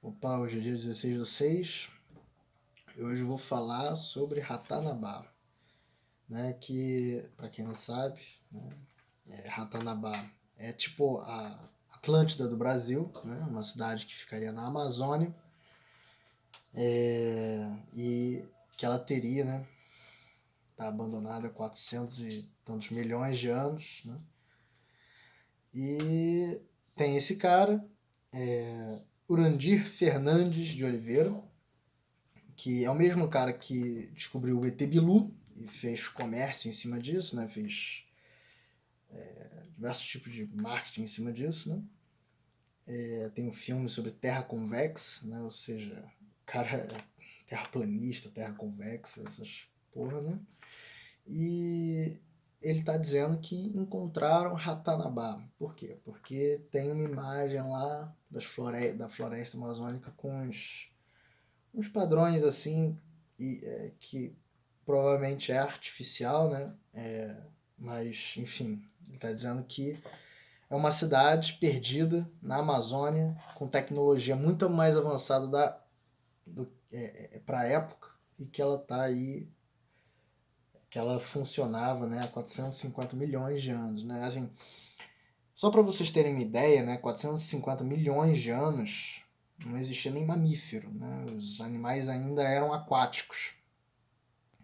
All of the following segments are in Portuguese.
Opa, hoje é dia 16/6 e hoje eu vou falar sobre Ratanabá, né? Que, para quem não sabe, né, Ratanabá é tipo a Atlântida do Brasil, né? Uma cidade que ficaria na Amazônia e que ela teria, né? Tá abandonada há 400 e tantos milhões de anos, né? E tem esse cara, Urandir Fernandes de Oliveira, que é o mesmo cara que descobriu o ET Bilu e fez comércio em cima disso, né? Fez diversos tipos de marketing em cima disso, né? Tem um filme sobre terra convexa, né? Ou seja, o cara é terraplanista, terra convexa, essas porra, né? E ele está dizendo que encontraram Ratanabá. Por quê? Porque tem uma imagem lá da floresta amazônica com uns padrões assim que provavelmente é artificial, né? Mas, enfim, ele está dizendo que é uma cidade perdida na Amazônia com tecnologia muito mais avançada para a época e que ela está aí, que ela funcionava, né, há 450 milhões de anos, né? Assim, só para vocês terem uma ideia, né, 450 milhões de anos não existia nem mamífero, né? Os animais ainda eram aquáticos.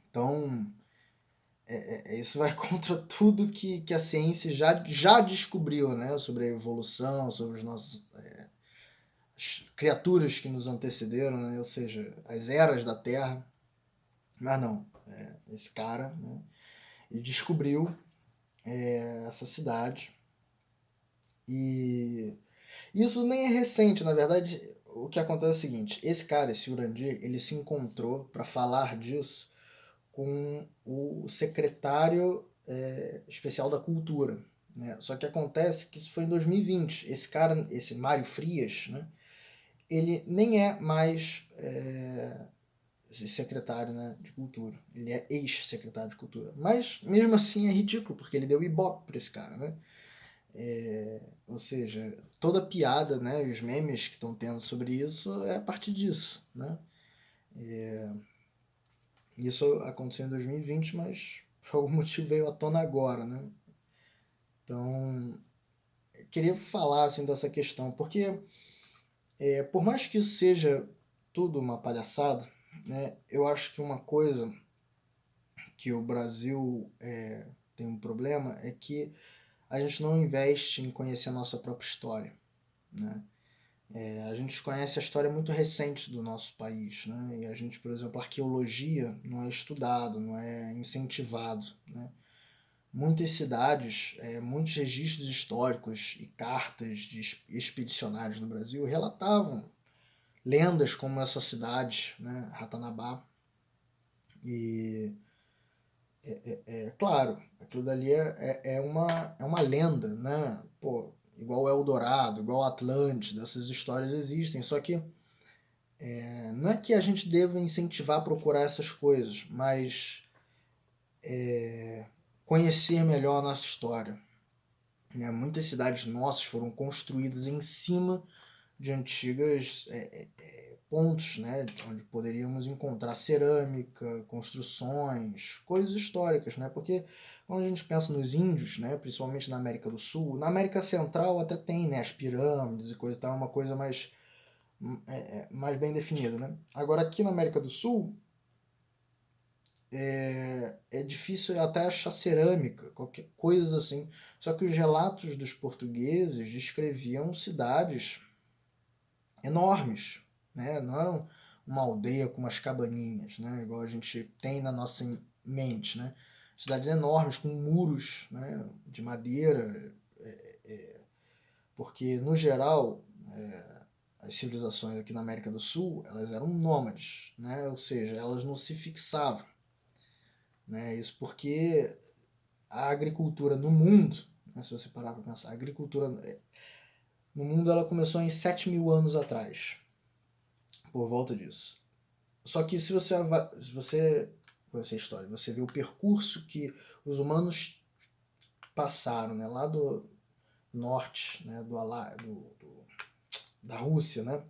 Então, isso vai contra tudo que a ciência já descobriu, né? Sobre a evolução, sobre os nossos as criaturas que nos antecederam, né? Ou seja, as eras da Terra. Mas não, esse cara, né? Ele descobriu essa cidade e isso nem é recente, na verdade. O que acontece é o seguinte: esse cara, esse Urandir, ele se encontrou para falar disso com o secretário especial da cultura, né? Só que acontece que isso foi em 2020. Esse cara, esse Mário Frias, né? Ele nem é mais secretário, né, de cultura. Ele é ex-secretário de cultura. Mas mesmo assim é ridículo, porque ele deu ibope para esse cara, né? Ou seja, toda a piada, né, e os memes que estão tendo sobre isso é a partir disso, né? Isso aconteceu em 2020, mas por algum motivo veio à tona agora, né? Então, eu queria falar assim dessa questão, porque por mais que isso seja tudo uma palhaçada, né, eu acho que uma coisa que o Brasil tem um problema é que a gente não investe em conhecer a nossa própria história, né? A gente conhece a história muito recente do nosso país, né? E a gente, por exemplo, a arqueologia não é estudado, não é incentivado, né? Muitas cidades, muitos registros históricos e cartas de expedicionários no Brasil relatavam lendas como essa cidade, né, Ratanabá. E claro, aquilo dali é uma lenda, né? Pô, igual Eldorado, igual Atlântida, essas histórias existem, só que não é que a gente deva incentivar a procurar essas coisas, mas conhecer melhor a nossa história, né? Muitas cidades nossas foram construídas em cima de antigas pontos, né, onde poderíamos encontrar cerâmica, construções, coisas históricas, né? Porque quando a gente pensa nos índios, né, principalmente na América do Sul, na América Central até tem, né, as pirâmides e coisa e tal, uma coisa mais bem definida, né? Agora aqui na América do Sul é difícil até achar cerâmica, qualquer coisa assim. Só que os relatos dos portugueses descreviam cidades enormes, né? Não eram uma aldeia com umas cabaninhas, né? Igual a gente tem na nossa mente, né? Cidades enormes com muros, né, de madeira, porque no geral as civilizações aqui na América do Sul elas eram nômades, né? Ou seja, elas não se fixavam, né? Isso porque a agricultura no mundo, né, se você parar para pensar, a agricultura no mundo ela começou em 7.000 anos atrás, por volta disso. Só que se você conhecer a história, você vê o percurso que os humanos passaram, né, lá do norte, né, da Rússia, né,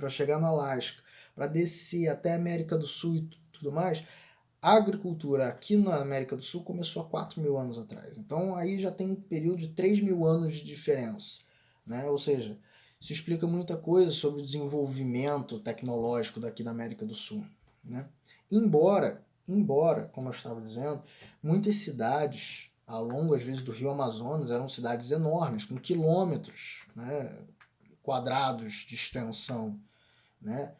para chegar no Alasca, para descer até a América do Sul e tudo mais, a agricultura aqui na América do Sul começou há 4.000 anos atrás. Então aí já tem um período de 3.000 anos de diferença, né? Ou seja, isso explica muita coisa sobre o desenvolvimento tecnológico daqui da América do Sul, né? Embora, como eu estava dizendo, muitas cidades ao longo, às vezes, do rio Amazonas eram cidades enormes, com quilômetros, né, quadrados de extensão, né?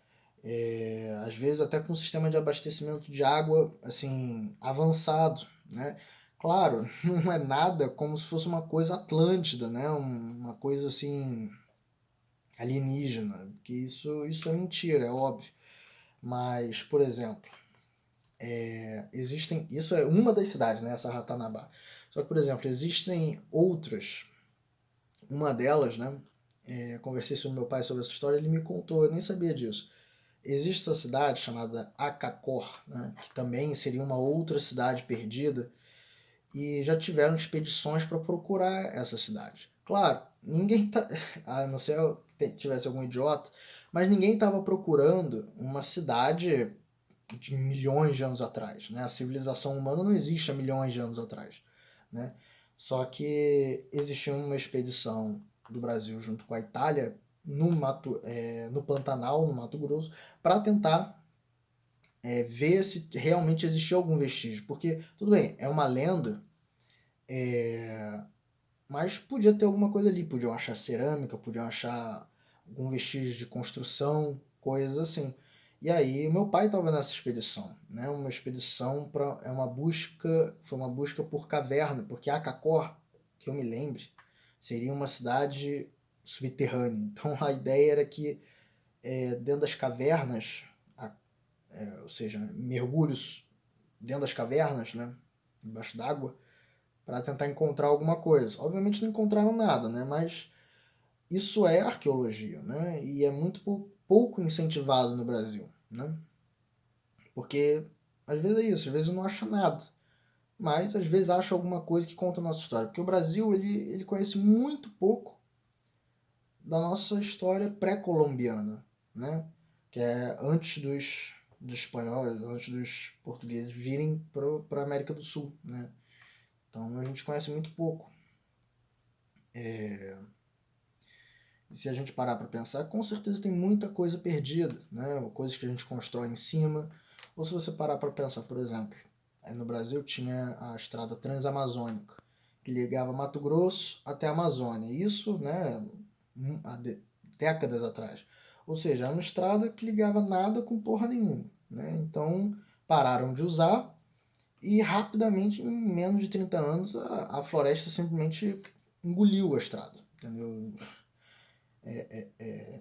Às vezes até com um sistema de abastecimento de água assim avançado, né? Claro, não é nada como se fosse uma coisa Atlântida, né? Uma coisa assim alienígena, que isso é mentira, é óbvio. Mas, por exemplo, existem. Isso é uma das cidades, né? Essa Ratanabá. Só que, por exemplo, existem outras. Uma delas, né? Conversei com meu pai sobre essa história, ele me contou, eu nem sabia disso. Existe essa cidade chamada Acacor, né? Que também seria uma outra cidade perdida, e já tiveram expedições para procurar essa cidade. Claro, ninguém tá. A não ser que tivesse algum idiota, mas ninguém estava procurando uma cidade de milhões de anos atrás, né? A civilização humana não existe há milhões de anos atrás, né? Só que existiu uma expedição do Brasil junto com a Itália no Pantanal, no Mato Grosso, para tentar ver se realmente existiu algum vestígio, porque tudo bem, é uma lenda, mas podia ter alguma coisa ali, podiam achar cerâmica, podiam achar algum vestígio de construção, coisas assim. E aí meu pai estava nessa expedição, né? Uma expedição para foi uma busca por caverna, porque Acacor, que eu me lembre, seria uma cidade subterrânea. Então a ideia era que dentro das cavernas, ou seja, mergulhos dentro das cavernas, né? Embaixo d'água, para tentar encontrar alguma coisa. Obviamente não encontraram nada, né? Mas isso é arqueologia, né? E é muito pouco incentivado no Brasil, né? Porque às vezes é isso, às vezes não acha nada, mas às vezes acha alguma coisa que conta a nossa história. Porque o Brasil ele conhece muito pouco da nossa história pré-colombiana, né? Que é antes dos espanhóis, antes dos portugueses virem para a América do Sul, né? Então a gente conhece muito pouco. E se a gente parar para pensar, com certeza tem muita coisa perdida, né? Coisas que a gente constrói em cima. Ou se você parar para pensar, por exemplo, no Brasil tinha a estrada transamazônica, que ligava Mato Grosso até a Amazônia. Isso, né, há décadas atrás. Ou seja, era uma estrada que ligava nada com porra nenhuma, né? Então pararam de usar e rapidamente, em menos de 30 anos, a floresta simplesmente engoliu a estrada, entendeu?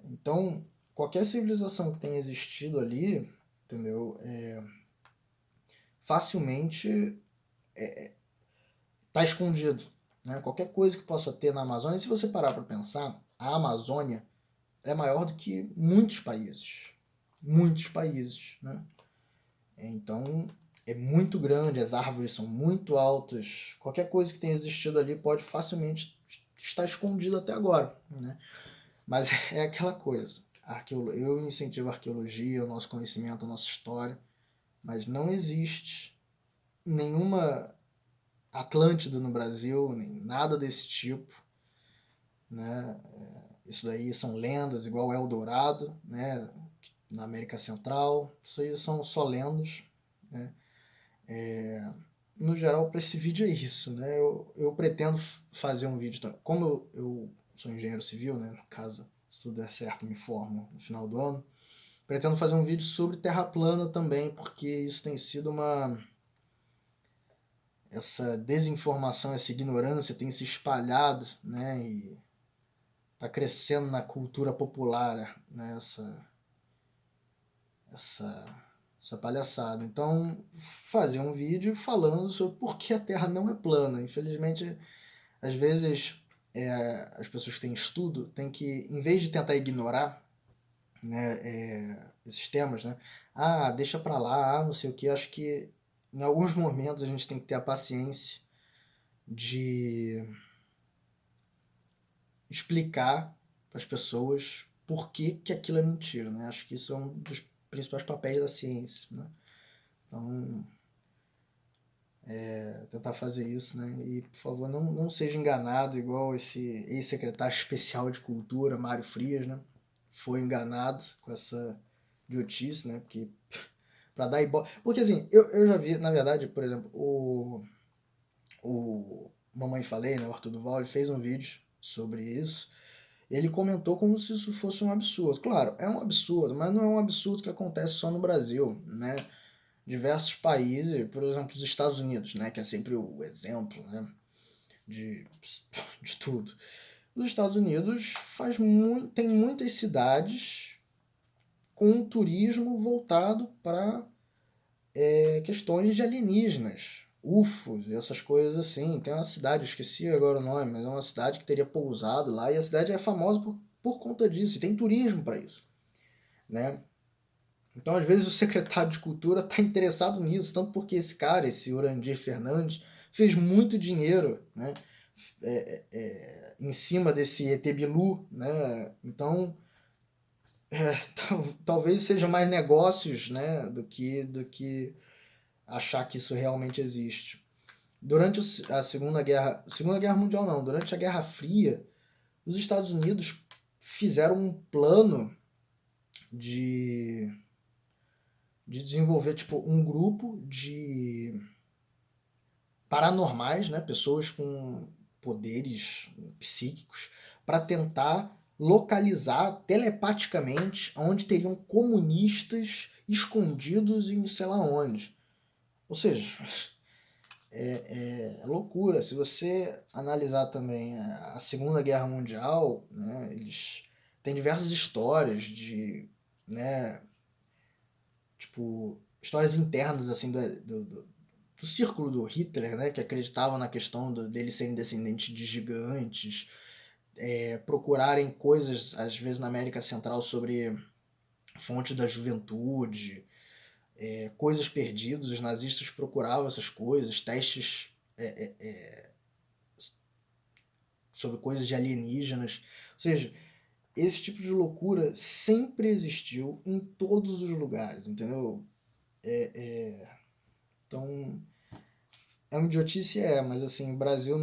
Então, qualquer civilização que tenha existido ali, entendeu? Facilmente está escondido, né? Qualquer coisa que possa ter na Amazônia, se você parar para pensar, a Amazônia é maior do que muitos países, né? Então é muito grande, as árvores são muito altas, qualquer coisa que tenha existido ali pode facilmente estar escondida até agora, né? Mas é aquela coisa. Eu incentivo a arqueologia, o nosso conhecimento, a nossa história, mas não existe nenhuma Atlântida no Brasil, nem nada desse tipo, né? Isso daí são lendas, igual Eldorado, né? Na América Central. Isso aí são só lendas, né? No geral, para esse vídeo é isso, né? Eu pretendo fazer um vídeo, como eu sou engenheiro civil, né? No caso, se tudo der certo, me formo no final do ano. Pretendo fazer um vídeo sobre terra plana também, porque isso tem sido essa desinformação, essa ignorância tem se espalhado, né? E tá crescendo na cultura popular, né? Essa palhaçada. Então, fazer um vídeo falando sobre por que a Terra não é plana. Infelizmente, às vezes, as pessoas que têm estudo têm que, em vez de tentar ignorar, né, esses temas, né? Ah, deixa pra lá, não sei o que. Acho que em alguns momentos a gente tem que ter a paciência de explicar para as pessoas por que que aquilo é mentira, né? Acho que isso é um dos principais papéis da ciência, né? Então, tentar fazer isso, né? E, por favor, não seja enganado igual esse ex-secretário especial de cultura, Mário Frias, né? Foi enganado com essa idiotice, né? Porque para dar ibope... Porque, assim, eu já vi, na verdade, por exemplo, o Mamãe Falei, né? O Arthur Duval, ele fez um vídeo sobre isso. Ele comentou como se isso fosse um absurdo. Claro, é um absurdo, mas não é um absurdo que acontece só no Brasil, né? Diversos países, por exemplo, os Estados Unidos, né? Que é sempre o exemplo, né? De, de tudo. Os Estados Unidos tem muitas cidades com um turismo voltado para questões de alienígenas, UFOs e essas coisas assim. Tem uma cidade, eu esqueci agora o nome, mas é uma cidade que teria pousado lá e a cidade é famosa por conta disso, e tem turismo para isso, né? Então, às vezes, o secretário de Cultura está interessado nisso, tanto porque esse cara, esse Urandir Fernandes, fez muito dinheiro, né? Em cima desse ET Bilu, né? Então, talvez seja mais negócios, né? Do que achar que isso realmente existe. Durante a Segunda Guerra Mundial não, durante a Guerra Fria, os Estados Unidos fizeram um plano de, de desenvolver tipo um grupo de paranormais, né, pessoas com poderes psíquicos, para tentar localizar telepaticamente onde teriam comunistas escondidos em sei lá onde. Ou seja, é loucura. Se você analisar também a Segunda Guerra Mundial, né, eles têm diversas histórias de, né, tipo, histórias internas assim do círculo do Hitler, né, que acreditavam na questão dele serem descendente de gigantes, procurarem coisas às vezes na América Central sobre fonte da juventude, coisas perdidas. Os nazistas procuravam essas coisas, testes sobre coisas de alienígenas. Ou seja, esse tipo de loucura sempre existiu em todos os lugares, entendeu? Então, é uma idiotice, mas assim, o Brasil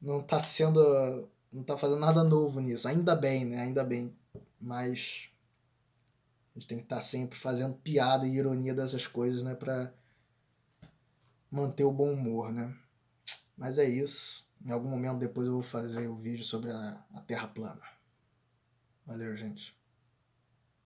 não tá sendo. Não tá fazendo nada novo nisso. Ainda bem, né? Ainda bem. Mas a gente tem que estar sempre fazendo piada e ironia dessas coisas, né? Pra manter o bom humor, né? Mas é isso. Em algum momento depois eu vou fazer o vídeo sobre a Terra plana. Valeu, gente.